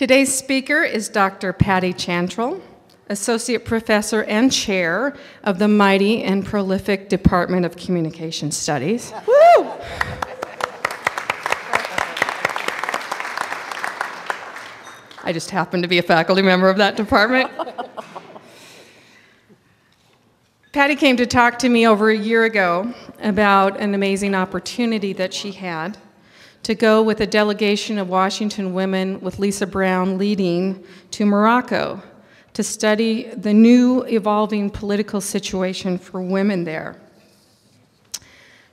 Today's speaker is Dr. Patty Chantrill, Associate Professor and Chair of the mighty and prolific Department of Communication Studies. Woo! I just happen to be a faculty member of that department. Patty came to talk to me over a year ago about an amazing opportunity that she had to go with a delegation of Washington women with Lisa Brown leading to Morocco to study the new evolving political situation for women there.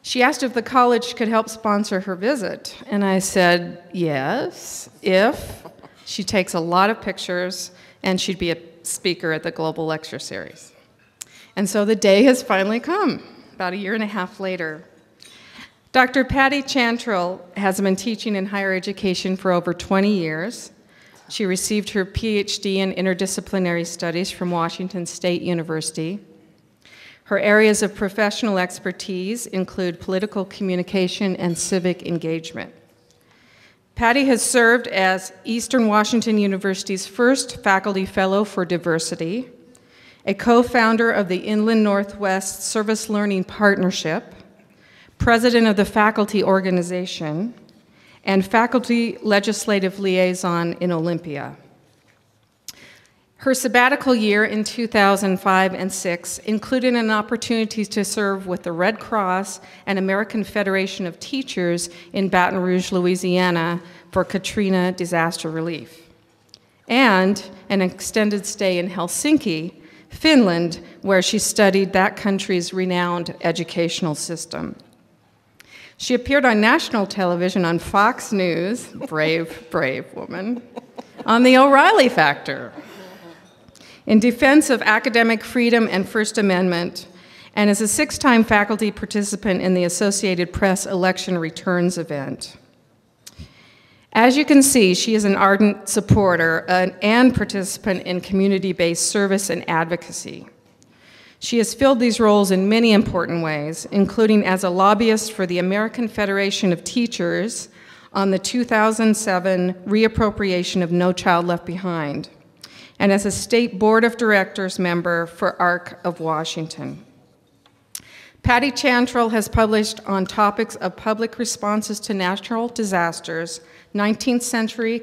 She asked if the college could help sponsor her visit, and I said yes, if she takes a lot of pictures and she'd be a speaker at the Global Lecture Series. And so the day has finally come, about a year and a half later. Dr. Patty Chantrill has been teaching in higher education for over 20 years. She received her PhD in interdisciplinary studies from Washington State University. Her areas of professional expertise include political communication and civic engagement. Patty has served as Eastern Washington University's first faculty fellow for diversity, a co-founder of the Inland Northwest Service Learning Partnership, president of the faculty organization, and faculty legislative liaison in Olympia. Her sabbatical year in 2005 and 6 included an opportunity to serve with the Red Cross and American Federation of Teachers in Baton Rouge, Louisiana for Katrina disaster relief, and an extended stay in Helsinki, Finland, where she studied that country's renowned educational system. She appeared on national television on Fox News, brave, brave woman, on the O'Reilly Factor, in defense of academic freedom and First Amendment, and is a 6-time faculty participant in the Associated Press election returns event. As you can see, she is an ardent supporter and participant in community-based service and advocacy. She has filled these roles in many important ways, including as a lobbyist for the American Federation of Teachers on the 2007 reappropriation of No Child Left Behind, and as a state board of directors member for ARC of Washington. Patty Chantrill has published on topics of public responses to natural disasters, 19th century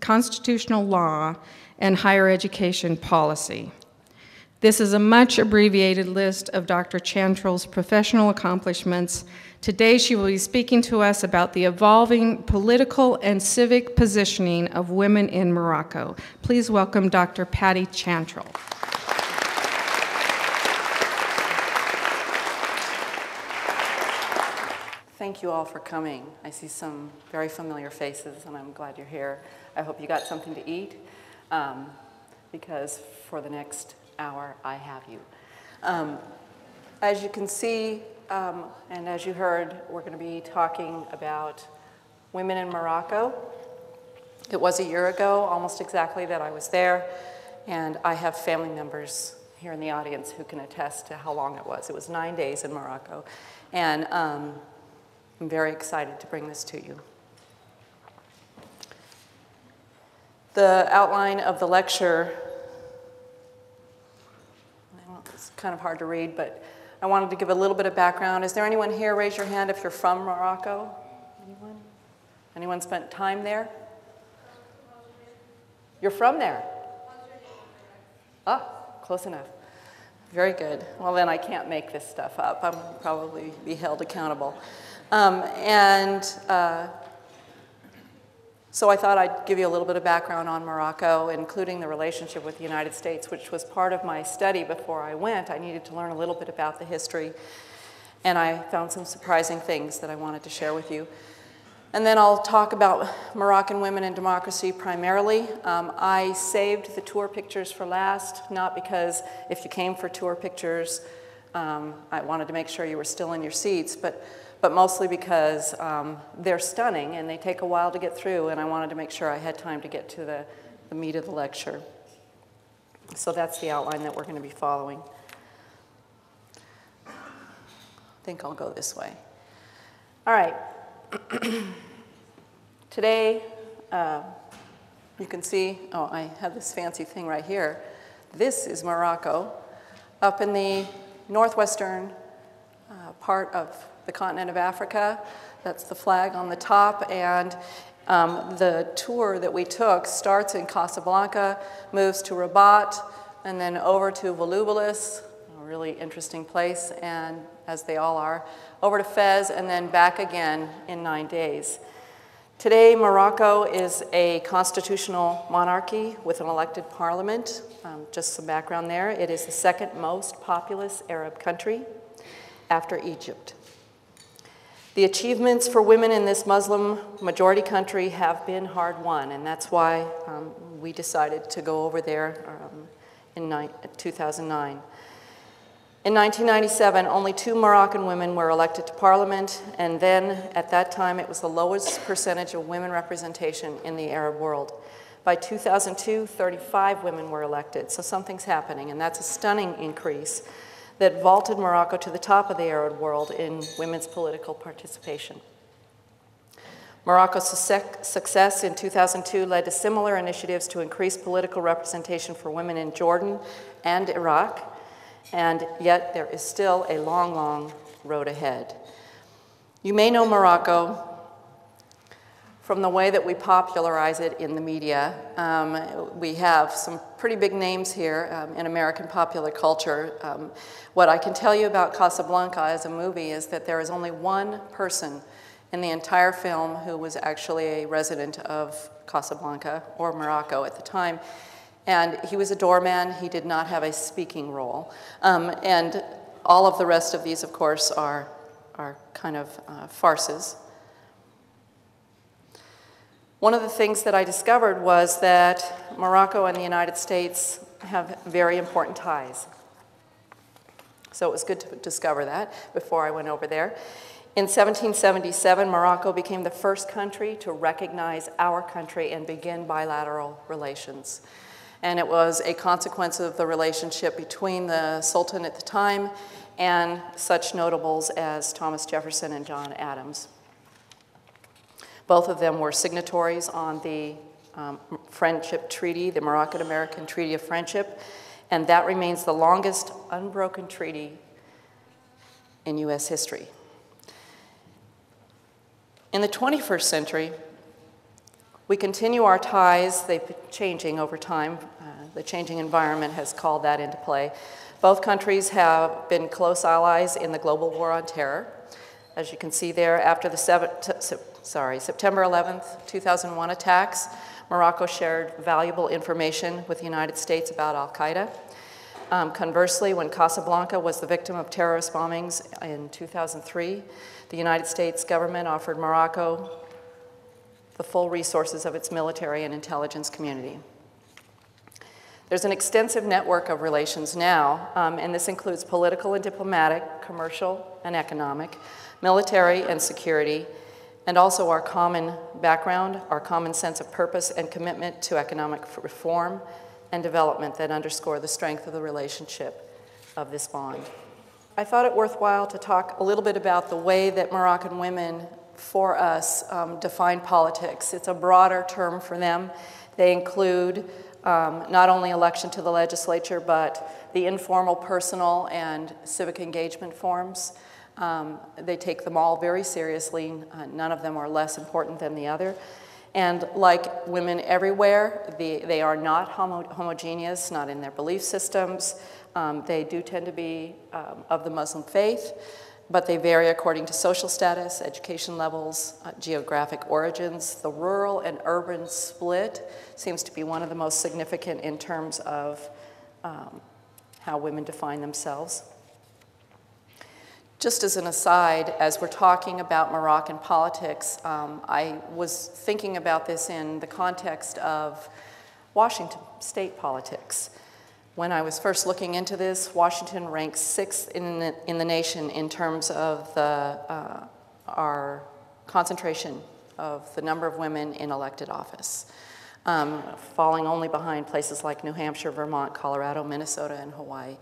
constitutional law, and higher education policy. This is a much abbreviated list of Dr. Chantrill's professional accomplishments. Today she will be speaking to us about the evolving political and civic positioning of women in Morocco. Please welcome Dr. Patty Chantrill. Thank you all for coming. I see some very familiar faces, and I'm glad you're here. I hope you got something to eat, because for the next hour, I have you. As you can see, and as you heard, we're going to be talking about women in Morocco. It was a year ago, almost exactly, that I was there, and I have family members here in the audience who can attest to how long it was. It was 9 days in Morocco, and I'm very excited to bring this to you. The outline of the lecture, it's kind of hard to read, but I wanted to give a little bit of background. Is there anyone here? Raise your hand if you're from Morocco. Anyone? Anyone spent time there? You're from there? Ah, close enough. Very good. Well, then I can't make this stuff up. I'll probably be held accountable. So I thought I'd give you a little bit of background on Morocco, including the relationship with the United States, which was part of my study before I went. I needed to learn a little bit about the history, and I found some surprising things that I wanted to share with you. And then I'll talk about Moroccan women and democracy primarily. I saved the tour pictures for last, not because if you came for tour pictures, I wanted to make sure you were still in your seats, but mostly because they're stunning and they take a while to get through, and I wanted to make sure I had time to get to the meat of the lecture. So that's the outline that we're going to be following. I think I'll go this way. All right. Today, You can see, oh, I have this fancy thing right here. This is Morocco, up in the northwestern part of the continent of Africa. That's the flag on the top, and the tour that we took starts in Casablanca, moves to Rabat, and then over to Volubilis, a really interesting place, and as they all are, over to Fez, and then back again in 9 days. Today, Morocco is a constitutional monarchy with an elected parliament. Just some background there. It is the second most populous Arab country after Egypt. The achievements for women in this Muslim majority country have been hard won, and that's why we decided to go over there in 2009. In 1997, only 2 Moroccan women were elected to parliament, and then at that time it was the lowest percentage of women representation in the Arab world. By 2002, 35 women were elected, so something's happening, and that's a stunning increase that vaulted Morocco to the top of the Arab world in women's political participation. Morocco's success in 2002 led to similar initiatives to increase political representation for women in Jordan and Iraq, and yet there is still a long, long road ahead. You may know Morocco from the way that we popularize it in the media. We have some pretty big names here in American popular culture. What I can tell you about Casablanca as a movie is that there is only one person in the entire film who was actually a resident of Casablanca or Morocco at the time. And he was a doorman. He did not have a speaking role. And all of the rest of these, of course, are kind of farces. One of the things that I discovered was that Morocco and the United States have very important ties. So it was good to discover that before I went over there. In 1777, Morocco became the first country to recognize our country and begin bilateral relations. And it was a consequence of the relationship between the Sultan at the time and such notables as Thomas Jefferson and John Adams. Both of them were signatories on the Friendship Treaty, the Moroccan-American Treaty of Friendship, and that remains the longest unbroken treaty in US history. In the 21st century, we continue our ties. They've been changing over time. The changing environment has called that into play. Both countries have been close allies in the global war on terror. As you can see there, after the September 11th, 2001 attacks, Morocco shared valuable information with the United States about al-Qaeda. Conversely, when Casablanca was the victim of terrorist bombings in 2003, the United States government offered Morocco the full resources of its military and intelligence community. There's an extensive network of relations now, and this includes political and diplomatic, commercial and economic, military and security, and also our common background, our common sense of purpose and commitment to economic reform and development that underscore the strength of the relationship of this bond. I thought it worthwhile to talk a little bit about the way that Moroccan women, for us, define politics. It's a broader term for them. They include not only election to the legislature, but the informal, personal, and civic engagement forms. They take them all very seriously. None of them are less important than the other. And like women everywhere, they are not homogeneous, not in their belief systems. They do tend to be of the Muslim faith, but they vary according to social status, education levels, geographic origins. The rural and urban split seems to be one of the most significant in terms of how women define themselves. Just as an aside, as we're talking about Moroccan politics, I was thinking about this in the context of Washington state politics. When I was first looking into this, Washington ranks 6th in the nation in terms of our concentration of the number of women in elected office, falling only behind places like New Hampshire, Vermont, Colorado, Minnesota, and Hawaii.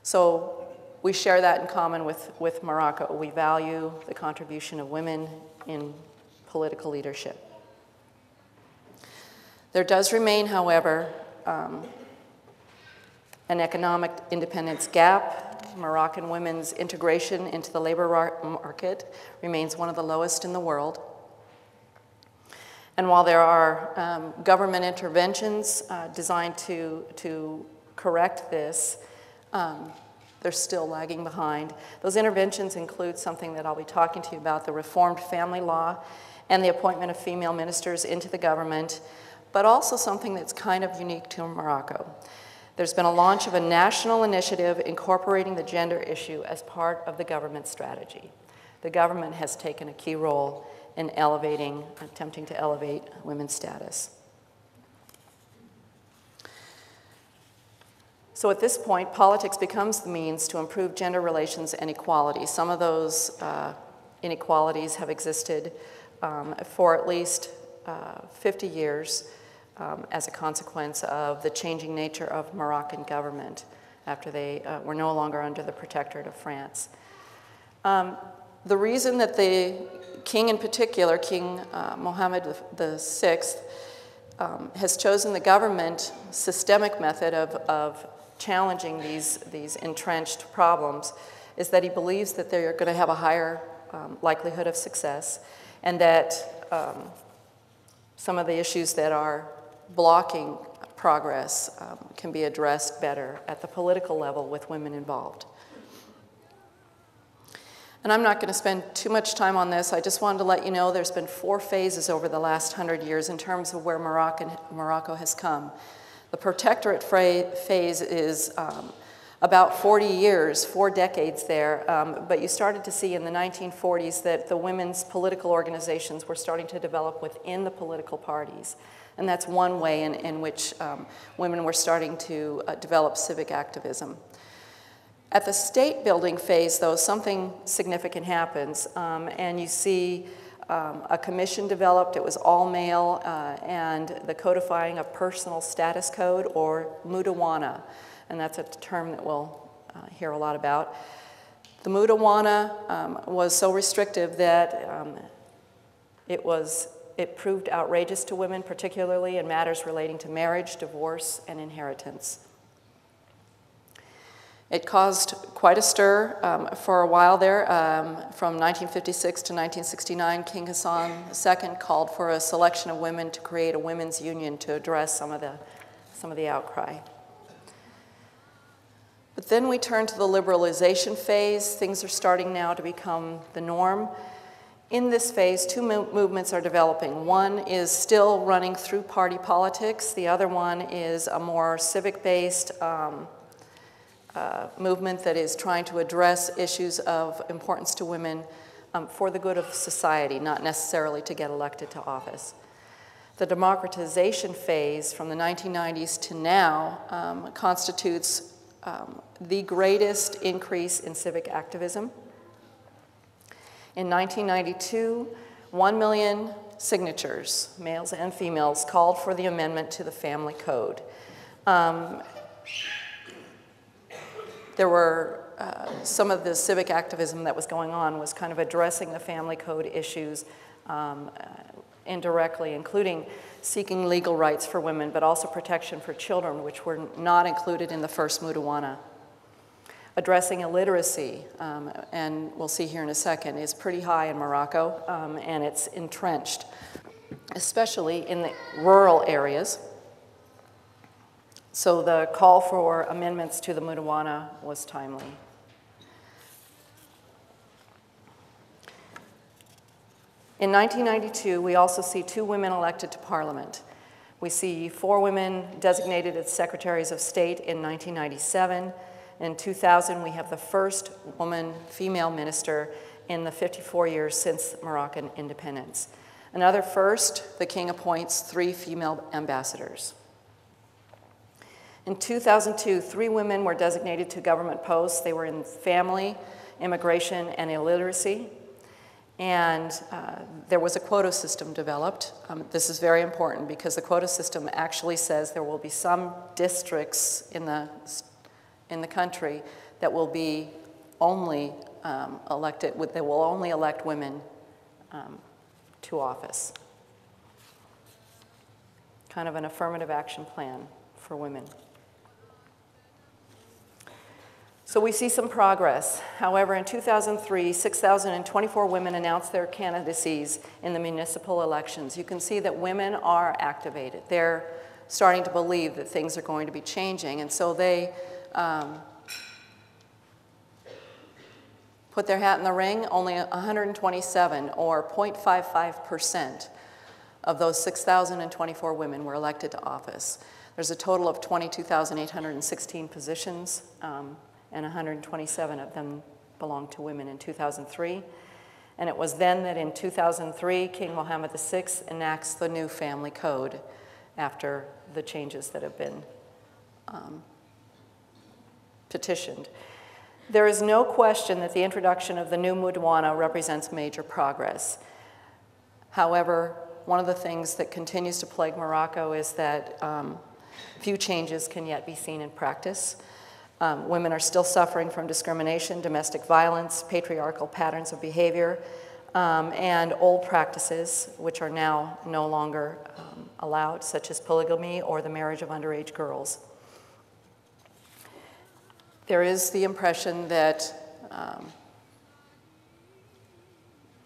So we share that in common with Morocco. We value the contribution of women in political leadership. There does remain, however, an economic independence gap. Moroccan women's integration into the labor market remains one of the lowest in the world. And while there are government interventions designed to correct this, they're still lagging behind. Those interventions include something that I'll be talking to you about, the reformed family law and the appointment of female ministers into the government, but also something that's kind of unique to Morocco. There's been a launch of a national initiative incorporating the gender issue as part of the government strategy. The government has taken a key role in attempting to elevate women's status. So at this point, politics becomes the means to improve gender relations and equality. Some of those inequalities have existed for at least 50 years as a consequence of the changing nature of Moroccan government after they were no longer under the Protectorate of France. The reason that the king in particular, King Mohammed VI, has chosen the government systemic method of challenging these entrenched problems is that he believes that they're going to have a higher likelihood of success, and that some of the issues that are blocking progress can be addressed better at the political level with women involved. And I'm not going to spend too much time on this. I just wanted to let you know there's been 4 phases over the last 100 years in terms of where Morocco has come. The Protectorate Phase is about 40 years, 4 decades there, but you started to see in the 1940s that the women's political organizations were starting to develop within the political parties. And that's one way in which women were starting to develop civic activism. At the state building phase, though, something significant happens, and you see a commission developed. It was all male, and the codifying of personal status code, or mudawana, and that's a term that we'll hear a lot about. The mudawana was so restrictive that it proved outrageous to women, particularly in matters relating to marriage, divorce, and inheritance. It caused quite a stir for a while there. From 1956 to 1969, King Hassan II called for a selection of women to create a women's union to address some of the outcry. But then we turn to the liberalization phase. Things are starting now to become the norm. In this phase, 2 movements are developing. One is still running through party politics. The other one is a more civic-based movement that is trying to address issues of importance to women for the good of society, not necessarily to get elected to office. The democratization phase from the 1990s to now constitutes the greatest increase in civic activism. In 1992, 1 million signatures, males and females, called for the amendment to the family code. There were some of the civic activism that was going on was kind of addressing the family code issues indirectly, including seeking legal rights for women, but also protection for children, which were not included in the first mudawana. Addressing illiteracy, and we'll see here in a second, is pretty high in Morocco, and it's entrenched, especially in the rural areas. So the call for amendments to the mudawana was timely. In 1992, we also see 2 women elected to Parliament. We see 4 women designated as Secretaries of State in 1997. In 2000, we have the first woman female minister in the 54 years since Moroccan independence. Another first, the king appoints 3 female ambassadors. In 2002, 3 women were designated to government posts. They were in family, immigration, and illiteracy. And there was a quota system developed. This is very important because the quota system actually says there will be some districts in the country that will be only they will only elect women to office. kind of an affirmative action plan for women. So we see some progress. However, in 2003, 6,024 women announced their candidacies in the municipal elections. You can see that women are activated. They're starting to believe that things are going to be changing, and so they put their hat in the ring. Only 127, or 0.55%, of those 6,024 women were elected to office. There's a total of 22,816 positions, and 127 of them belonged to women in 2003. And it was then that in 2003, King Mohammed VI enacts the new family code after the changes that have been petitioned. There is no question that the introduction of the new Mudwana represents major progress. However, one of the things that continues to plague Morocco is that few changes can yet be seen in practice. Women are still suffering from discrimination, domestic violence, patriarchal patterns of behavior, and old practices which are now no longer allowed, such as polygamy or the marriage of underage girls. There is the impression that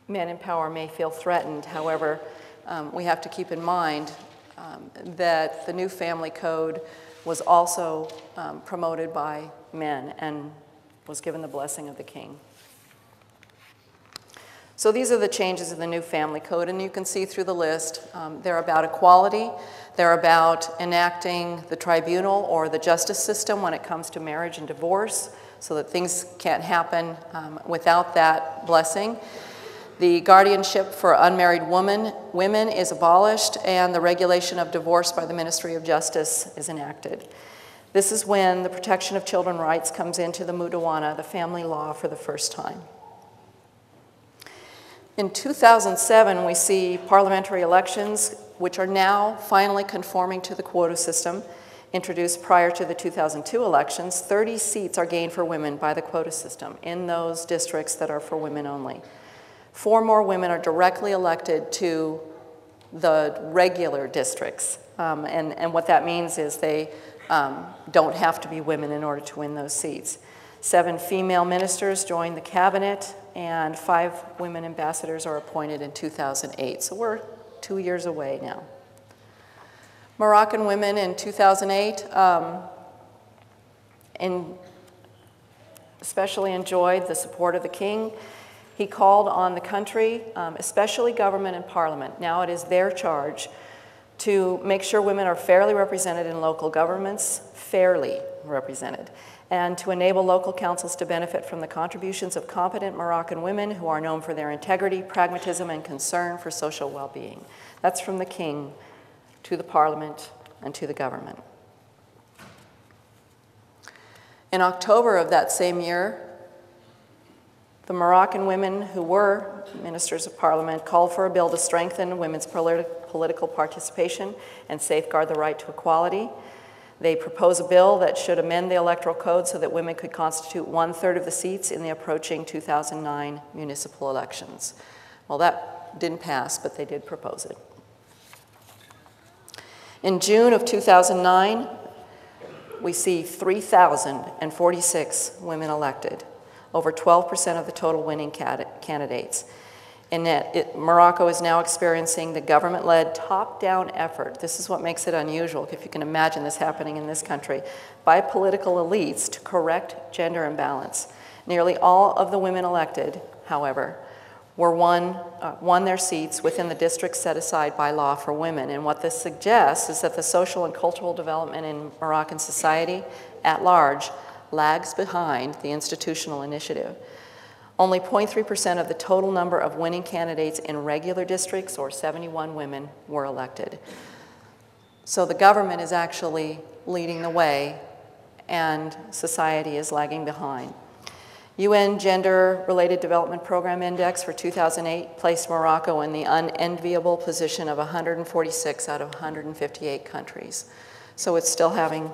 men in power may feel threatened. However, we have to keep in mind that the new family code was also promoted by men and was given the blessing of the king. So these are the changes in the new family code, and you can see through the list, they're about equality, they're about enacting the tribunal or the justice system when it comes to marriage and divorce, so that things can't happen without that blessing. The guardianship for unmarried women is abolished, and the regulation of divorce by the Ministry of Justice is enacted. This is when the protection of children rights comes into the Mudwana, the family law, for the first time. In 2007, we see parliamentary elections, which are now finally conforming to the quota system introduced prior to the 2002 elections. 30 seats are gained for women by the quota system in those districts that are for women only. 4 more women are directly elected to the regular districts. And what that means is they don't have to be women in order to win those seats. 7 female ministers joined the cabinet, and 5 women ambassadors are appointed in 2008. So we're 2 years away now. Moroccan women in 2008 especially enjoyed the support of the king. He called on the country, especially government and parliament. Now it is their charge to make sure women are fairly represented in local governments, fairly represented, and to enable local councils to benefit from the contributions of competent Moroccan women who are known for their integrity, pragmatism, and concern for social well-being. That's from the king to the parliament and to the government. In October of that same year, the Moroccan women who were ministers of parliament called for a bill to strengthen women's political participation and safeguard the right to equality. They proposed a bill that should amend the electoral code so that women could constitute 1/3 of the seats in the approaching 2009 municipal elections. Well, that didn't pass, but they did propose it. In June of 2009, we see 3,046 women elected, over 12% of the total winning candidates. And Morocco is now experiencing the government-led top-down effort. This is what makes it unusual, if you can imagine this happening in this country, by political elites to correct gender imbalance. Nearly all of the women elected, however, won their seats within the districts set aside by law for women. And what this suggests is that the social and cultural development in Moroccan society at large lags behind the institutional initiative. Only 0.3% of the total number of winning candidates in regular districts, or 71 women, were elected. So the government is actually leading the way, and society is lagging behind. UN Gender-Related Development Program Index for 2008 placed Morocco in the unenviable position of 146 out of 158 countries. So it's still having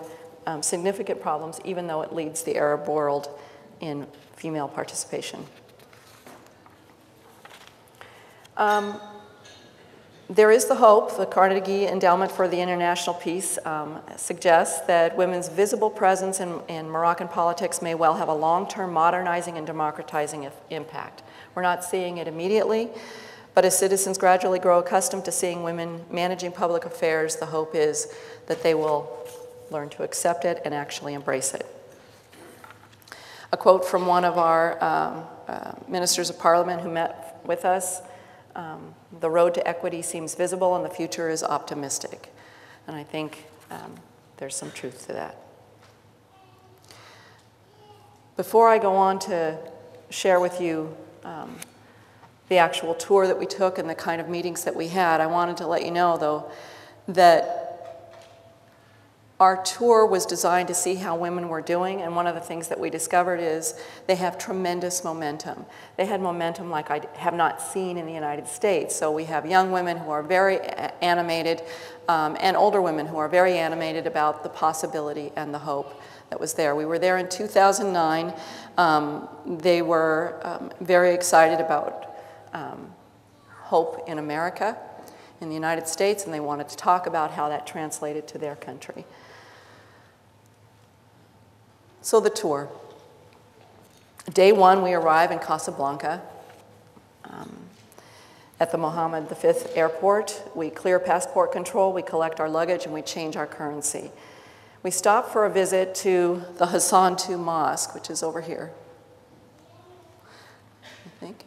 significant problems, even though it leads the Arab world in female participation. There is the hope. The Carnegie Endowment for the International Peace suggests that women's visible presence in Moroccan politics may well have a long-term modernizing and democratizing impact. We're not seeing it immediately, but as citizens gradually grow accustomed to seeing women managing public affairs, the hope is that they will learn to accept it and actually embrace it. A quote from one of our ministers of parliament who met with us: the road to equity seems visible and the future is optimistic. And I think there's some truth to that. Before I go on to share with you the actual tour that we took and the kind of meetings that we had, I wanted to let you know, though, that our tour was designed to see how women were doing, and one of the things that we discovered is they have tremendous momentum. They had momentum like I have not seen in the United States. So we have young women who are very animated and older women who are very animated about the possibility and the hope that was there. We were there in 2009. They were very excited about hope in America, in the United States, and they wanted to talk about how that translated to their country. So the tour. Day one, we arrive in Casablanca at the Mohammed V airport. We clear passport control, we collect our luggage, and we change our currency. We stop for a visit to the Hassan II Mosque, which is over here, I think.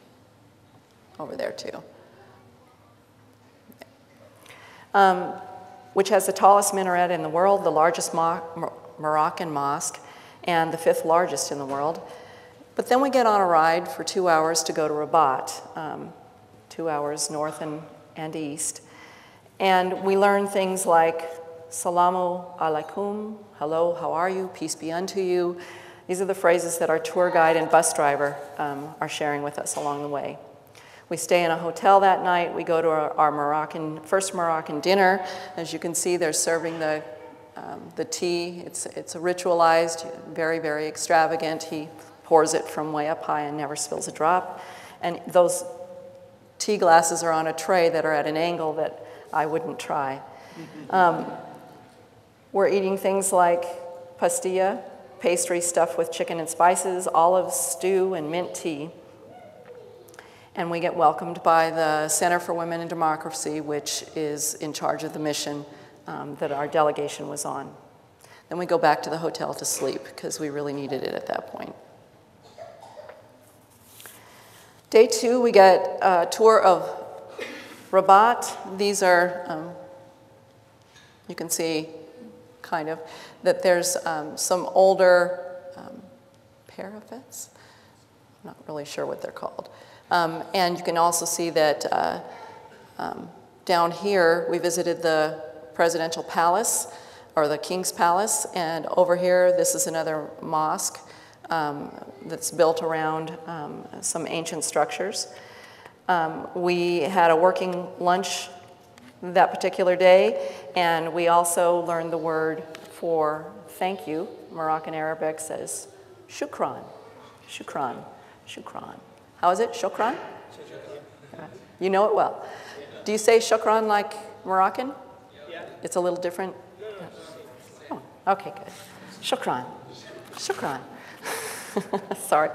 Over there, too. Which has the tallest minaret in the world, the largest Moroccan mosque, and the 5th largest in the world. But then we get on a ride for 2 hours to go to Rabat, 2 hours north and east. And we learn things like, Salamu alaikum, hello, how are you, peace be unto you. These are the phrases that our tour guide and bus driver are sharing with us along the way. We stay in a hotel that night. We go to our first Moroccan dinner. As you can see, they're serving the tea. It's a ritualized, very, very extravagant. He pours it from way up high and never spills a drop. And those tea glasses are on a tray that are at an angle that I wouldn't try. We're eating things like pastilla, pastry stuffed with chicken and spices, olives, stew, and mint tea. And we get welcomed by the Center for Women and Democracy, which is in charge of the mission that our delegation was on. Then we go back to the hotel to sleep because we really needed it at that point. Day two, we get a tour of Rabat. These are, you can see kind of that there's some older parapets. I'm not really sure what they're called. And you can also see that down here, we visited the presidential palace, or the king's palace, and over here, this is another mosque that's built around some ancient structures. We had a working lunch that particular day, and we also learned the word for thank you. Moroccan Arabic says shukran, shukran, shukran. How is it? Shukran? You know it well. Do you say shukran like Moroccan? Yeah. It's a little different? Oh, okay, good. Shukran. Shukran. Sorry.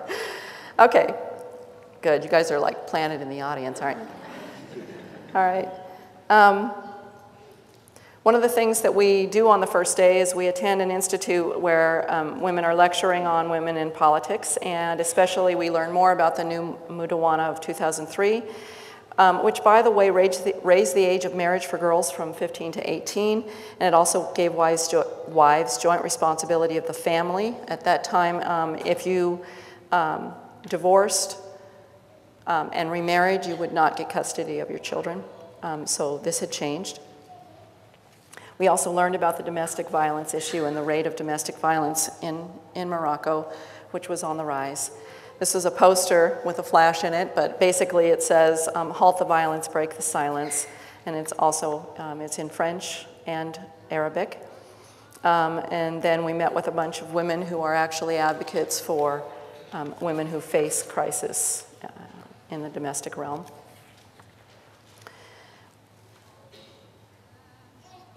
Okay, good. You guys are like planted in the audience, aren't you? All right. One of the things that we do on the first day is we attend an institute where women are lecturing on women in politics, and especially we learn more about the new Mudawana of 2003, which, by the way, raised the age of marriage for girls from 15 to 18, and it also gave wives joint responsibility of the family. At that time, if you divorced and remarried, you would not get custody of your children. So this had changed. We also learned about the domestic violence issue and the rate of domestic violence in Morocco, which was on the rise. This is a poster with a flash in it, but basically it says, halt the violence, break the silence. And it's also, it's in French and Arabic. And then we met with a bunch of women who are actually advocates for women who face crisis in the domestic realm.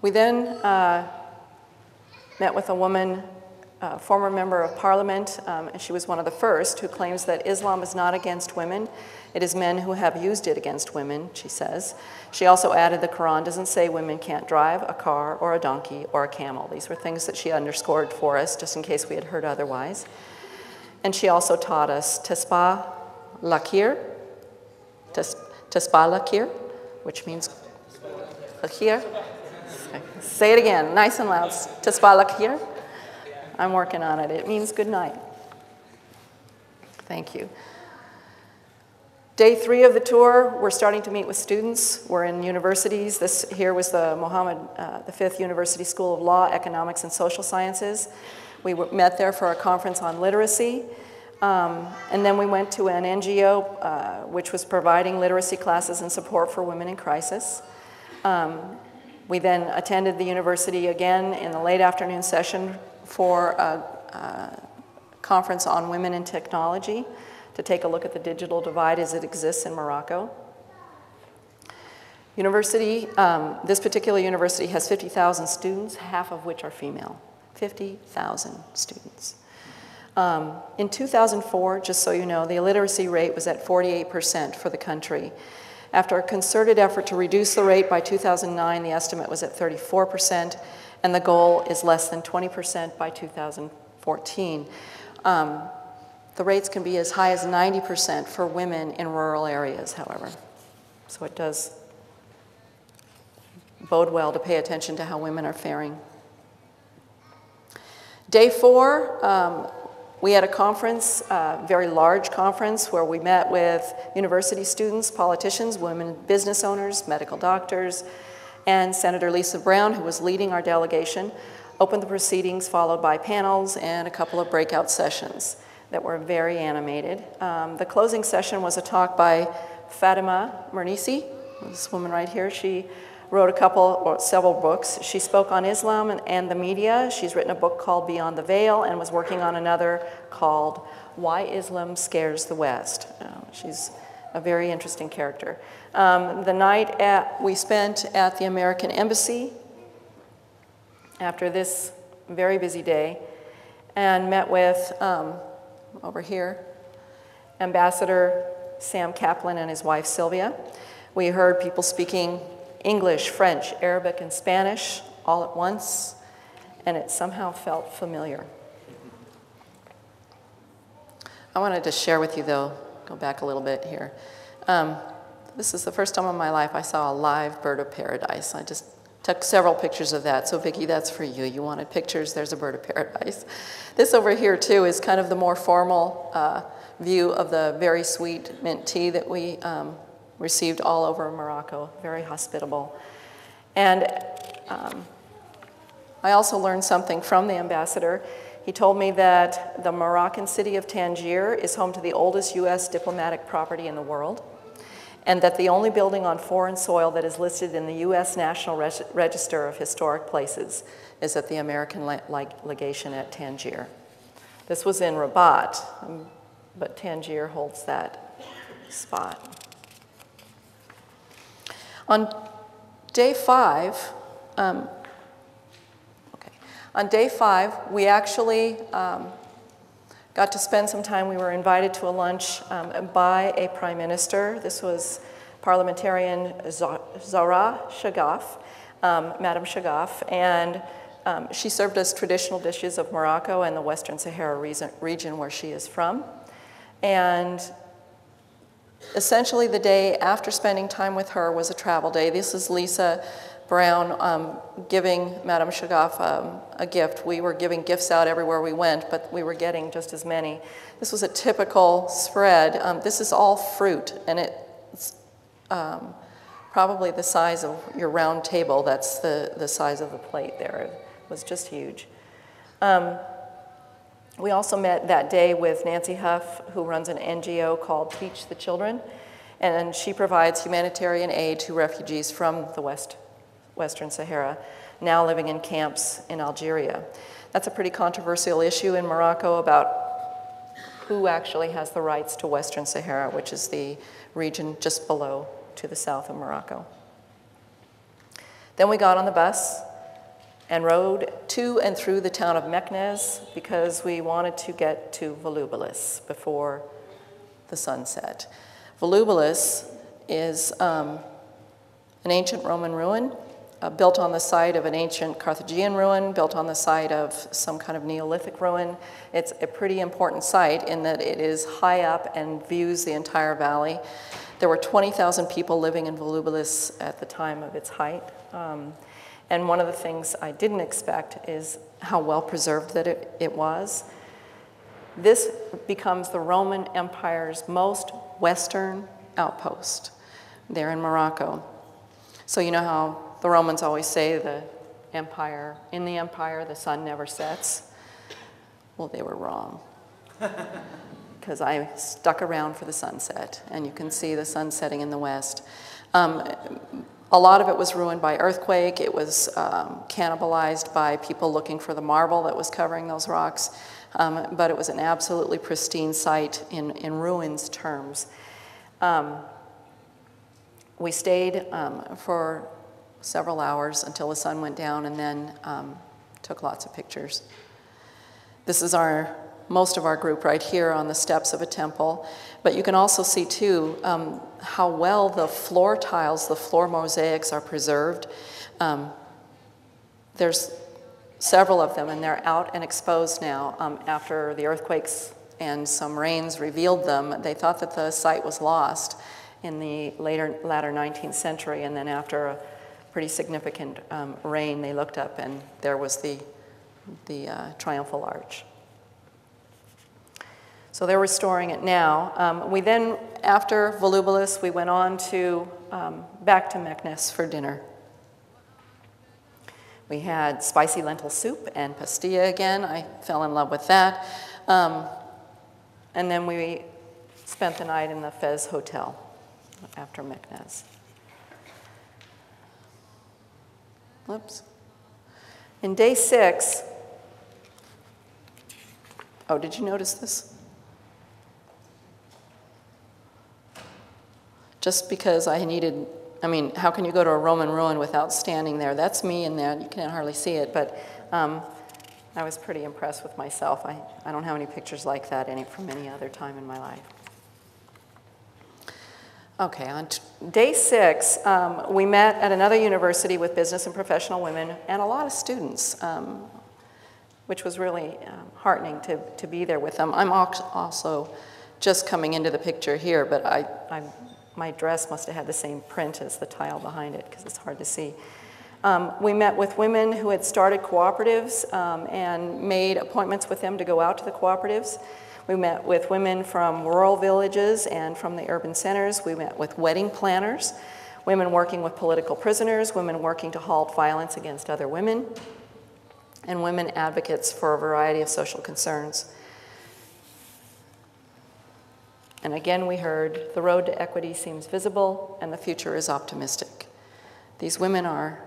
We then met with a woman, former member of parliament, and she was one of the first, who claims that Islam is not against women. It is men who have used it against women, she says. She also added the Quran doesn't say women can't drive a car or a donkey or a camel. These were things that she underscored for us, just in case we had heard otherwise. And she also taught us Tasbah Lakir, Tasbah Lakir, which means Lakir. Say it again, nice and loud. Tasbah Lakir. I'm working on it. It means good night. Thank you. Day 3 of the tour, we're starting to meet with students. We're in universities. This here was the Mohammed V University School of Law, Economics, and Social Sciences. We met there for a conference on literacy. And then we went to an NGO which was providing literacy classes and support for women in crisis. We then attended the university again in the late afternoon session for a conference on women in technology to take a look at the digital divide as it exists in Morocco. University, this particular university has 50,000 students, half of which are female. 50,000 students. In 2004, just so you know, the illiteracy rate was at 48% for the country. After a concerted effort to reduce the rate by 2009, the estimate was at 34%, and the goal is less than 20% by 2014. The rates can be as high as 90% for women in rural areas, however. So it does bode well to pay attention to how women are faring. Day 4, we had a conference, a very large conference, where we met with university students, politicians, women business owners, medical doctors, and Senator Lisa Brown, who was leading our delegation, opened the proceedings, followed by panels and a couple of breakout sessions that were very animated. The closing session was a talk by Fatima Mernisi, this woman right here. She wrote several books. She spoke on Islam and the media. She's written a book called Beyond the Veil and was working on another called Why Islam Scares the West. She's a very interesting character. The night we spent at the American Embassy after this very busy day and met with, over here, Ambassador Sam Kaplan and his wife Sylvia. We heard people speaking English, French, Arabic, and Spanish all at once, and it somehow felt familiar. I wanted to share with you, though, go back a little bit here. This is the first time in my life I saw a live bird of paradise. I just took several pictures of that. So Vicki, that's for you. You wanted pictures, there's a bird of paradise. This over here, too, is kind of the more formal view of the very sweet mint tea that we received all over Morocco, very hospitable. And I also learned something from the ambassador. He told me that the Moroccan city of Tangier is home to the oldest US diplomatic property in the world, and that the only building on foreign soil that is listed in the US National Register of Historic Places is at the American legation at Tangier. This was in Rabat, but Tangier holds that spot. On day 5, we actually got to spend some time. We were invited to a lunch by a prime minister. This was parliamentarian Zahra Chagaf, Madam Chagaf, and she served us traditional dishes of Morocco and the Western Sahara region where she is from. And essentially, the day after spending time with her was a travel day. This is Lisa Brown giving Madame Chagaf a gift. We were giving gifts out everywhere we went, but we were getting just as many. This was a typical spread. This is all fruit, and it's probably the size of your round table. That's the size of the plate there. It was just huge. We also met that day with Nancy Huff, who runs an NGO called Teach the Children, and she provides humanitarian aid to refugees from the Western Sahara, now living in camps in Algeria. That's a pretty controversial issue in Morocco about who actually has the rights to Western Sahara, which is the region just below to the south of Morocco. Then we got on the bus and rode to and through the town of Meknes because we wanted to get to Volubilis before the sunset. Volubilis is an ancient Roman ruin built on the site of an ancient Carthaginian ruin, built on the site of some kind of Neolithic ruin. It's a pretty important site in that it is high up and views the entire valley. There were 20,000 people living in Volubilis at the time of its height. And one of the things I didn't expect is how well preserved that it was. This becomes the Roman Empire's most western outpost there in Morocco. So you know how the Romans always say in the empire, the sun never sets? Well, they were wrong. Because I stuck around for the sunset, and you can see the sun setting in the west. A lot of it was ruined by earthquake. It was cannibalized by people looking for the marble that was covering those rocks. But it was an absolutely pristine site in ruins terms. We stayed for several hours until the sun went down, and then took lots of pictures. This is most of our group right here on the steps of a temple. But you can also see, too, how well the floor tiles, the floor mosaics are preserved. There's several of them, and they're out and exposed now. After the earthquakes and some rains revealed them, they thought that the site was lost in the latter 19th century, and then after a pretty significant rain, they looked up, and there was the triumphal arch. So they're restoring it now. We then, after Volubilis, we went on to back to Meknes for dinner. We had spicy lentil soup and pastilla again. I fell in love with that. And then we spent the night in the Fez Hotel after Meknes. Whoops. In day 6, oh, did you notice this? Just because I needed, how can you go to a Roman ruin without standing there? That's me in there. You can't hardly see it, but I was pretty impressed with myself. I don't have any pictures like that from any other time in my life. Okay, on day 6, we met at another university with business and professional women and a lot of students, which was really heartening to be there with them. I'm also just coming into the picture here, but my dress must have had the same print as the tile behind it because it's hard to see. We met with women who had started cooperatives and made appointments with them to go out to the cooperatives. We met with women from rural villages and from the urban centers. We met with wedding planners, women working with political prisoners, women working to halt violence against other women, and women advocates for a variety of social concerns. And again, we heard, the road to equity seems visible and the future is optimistic. These women are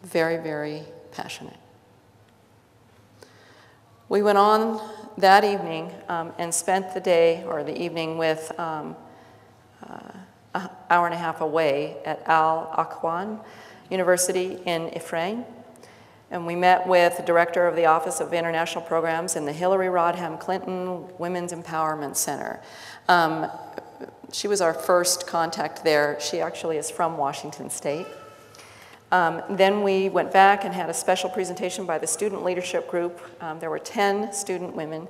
very, very passionate. We went on that evening and spent the day or the evening with an hour and a half away at Al Akwan University in Ifrane. And we met with the director of the Office of International Programs in the Hillary Rodham Clinton Women's Empowerment Center. She was our first contact there. She actually is from Washington State. Then we went back and had a special presentation by the student leadership group. There were 10 student women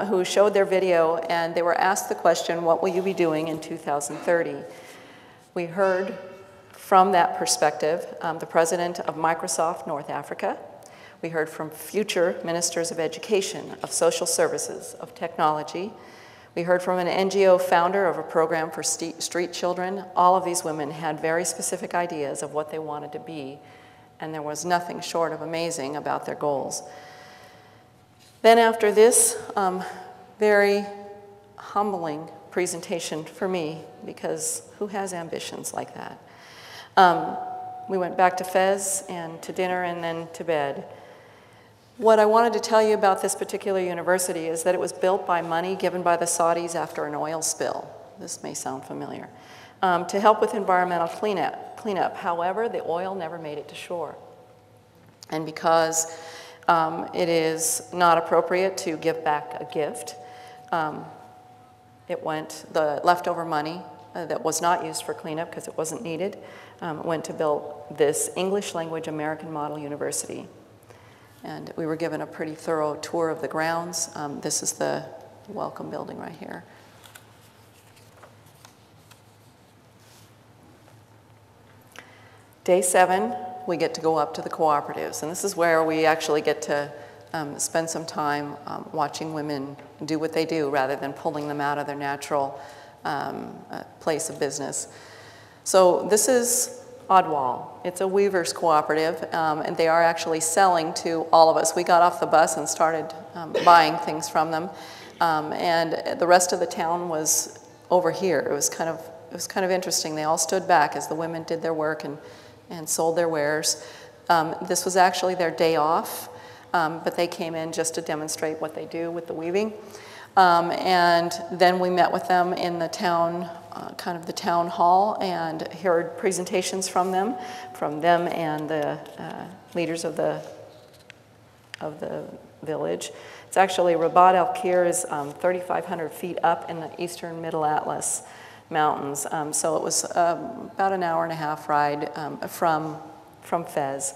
who showed their video, and they were asked the question, what will you be doing in 2030? We heard from that perspective the president of Microsoft North Africa. We heard from future ministers of education, of social services, of technology. We heard from an NGO founder of a program for street children. All of these women had very specific ideas of what they wanted to be, and there was nothing short of amazing about their goals. Then after this very humbling presentation for me, because who has ambitions like that? We went back to Fez and to dinner and then to bed. What I wanted to tell you about this particular university is that it was built by money given by the Saudis after an oil spill. This may sound familiar. To help with environmental cleanup. However, the oil never made it to shore. And because it is not appropriate to give back a gift, the leftover money that was not used for cleanup because it wasn't needed, went to build this English language American model university. And we were given a pretty thorough tour of the grounds. This is the welcome building right here. Day 7, we get to go up to the cooperatives. And this is where we actually get to spend some time watching women do what they do rather than pulling them out of their natural place of business. So this is Oddwall. It's a weavers cooperative, and they are actually selling to all of us. We got off the bus and started buying things from them, and the rest of the town was over here. It was kind of interesting. They all stood back as the women did their work and sold their wares. This was actually their day off, but they came in just to demonstrate what they do with the weaving. And then we met with them in the town, kind of the town hall, and heard presentations from them and the leaders of the village. It's actually, Rabat El Kir is 3,500 feet up in the eastern Middle Atlas Mountains. So it was about an hour and a half ride from Fez.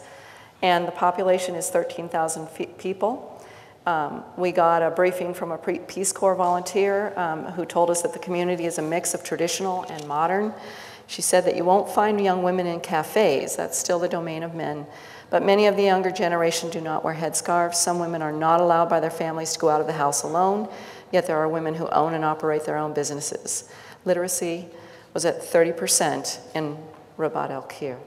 And the population is 13,000 people. We got a briefing from a Peace Corps volunteer who told us that the community is a mix of traditional and modern. She said that you won't find young women in cafes. That's still the domain of men. But many of the younger generation do not wear headscarves. Some women are not allowed by their families to go out of the house alone, yet there are women who own and operate their own businesses. Literacy was at 30% in Rabat El Kir.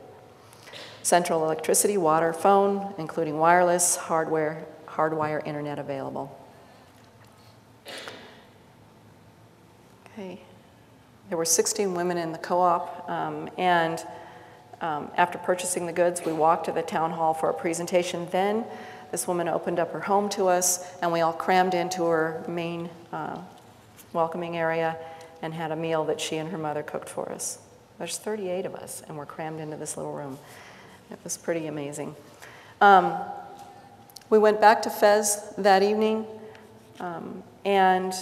Central electricity, water, phone, including wireless, hardwire internet available. Okay. There were 16 women in the co-op, and after purchasing the goods, we walked to the town hall for a presentation. Then this woman opened up her home to us, and we all crammed into her main welcoming area and had a meal that she and her mother cooked for us. There's 38 of us, and we're crammed into this little room. It was pretty amazing. We went back to Fez that evening and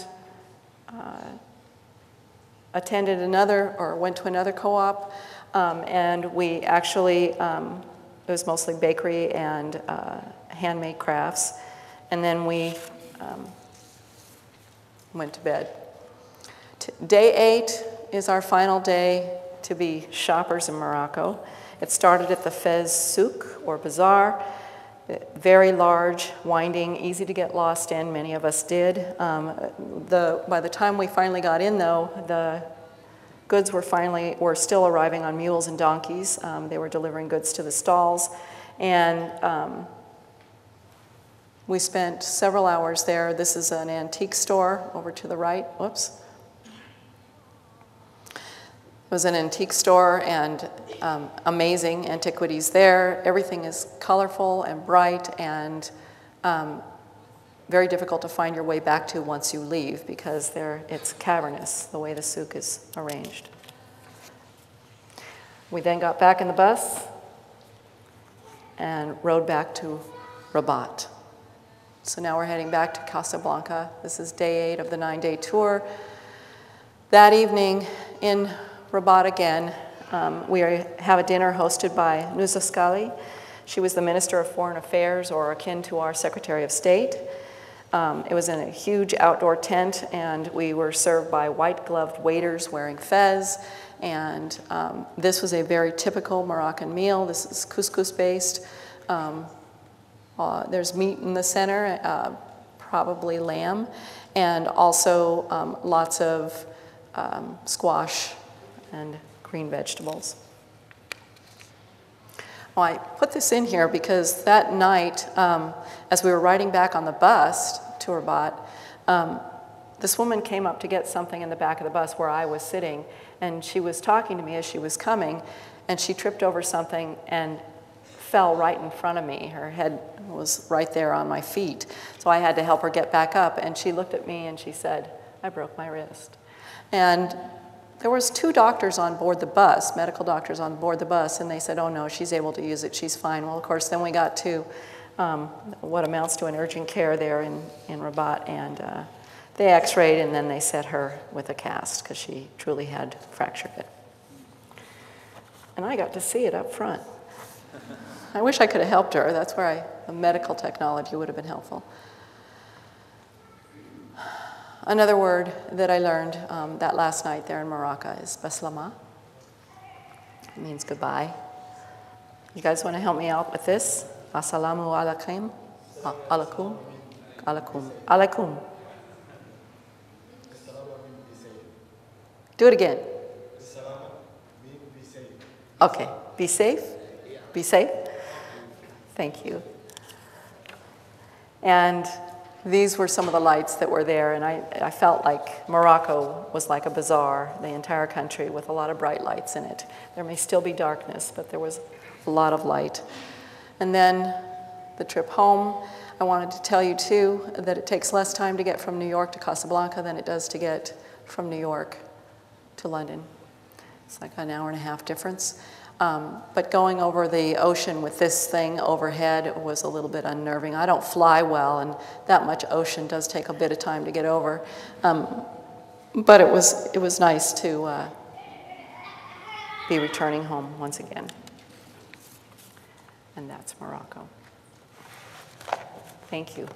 attended went to another co-op, and we actually, it was mostly bakery and handmade crafts, and then we went to bed. Day 8 is our final day to be shoppers in Morocco. It started at the Fez Souk, or bazaar. Very large, winding, easy to get lost in. Many of us did. By the time we finally got in, though, the goods were still arriving on mules and donkeys. They were delivering goods to the stalls, and we spent several hours there. This is an antique store over to the right. Whoops. It was an antique store, and amazing antiquities there. Everything is colorful and bright and very difficult to find your way back to once you leave because it's cavernous, the way the souk is arranged. We then got back in the bus and rode back to Rabat. So now we're heading back to Casablanca. This is day 8 of the 9-day tour. That evening in Rabat again, we have a dinner hosted by Nusa Scali. She was the Minister of Foreign Affairs, or akin to our Secretary of State. It was in a huge outdoor tent, and we were served by white-gloved waiters wearing fez. And this was a very typical Moroccan meal. This is couscous-based. There's meat in the center, probably lamb, and also lots of squash and green vegetables. Well, I put this in here because that night, as we were riding back on the bus to Rabat, this woman came up to get something in the back of the bus where I was sitting, and she was talking to me as she was coming, and she tripped over something and fell right in front of me. Her head was right there on my feet, so I had to help her get back up, and she looked at me and she said, "I broke my wrist." And there was 2 doctors on board the bus, medical doctors on board the bus, and they said, oh no, she's able to use it, she's fine. Well, of course, then we got to what amounts to an urgent care there in Rabat, and they x-rayed, and then they set her with a cast because she truly had fractured it. And I got to see it up front. I wish I could have helped her. That's where the medical technology would have been helpful. Another word that I learned that last night there in Morocco is baslama. It means goodbye. You guys want to help me out with this? Assalamu alaikum. Alaikum. Alaikum. Alaikum. Do it again. Okay. Be safe. Be safe. Thank you. And these were some of the lights that were there, and I felt like Morocco was like a bazaar, the entire country, with a lot of bright lights in it. There may still be darkness, but there was a lot of light. And then the trip home, I wanted to tell you too that it takes less time to get from New York to Casablanca than it does to get from New York to London. It's like an hour-and-a-half difference. But going over the ocean with this thing overhead was a little bit unnerving. I don't fly well, and that much ocean does take a bit of time to get over. But it was nice to be returning home once again. And that's Morocco. Thank you.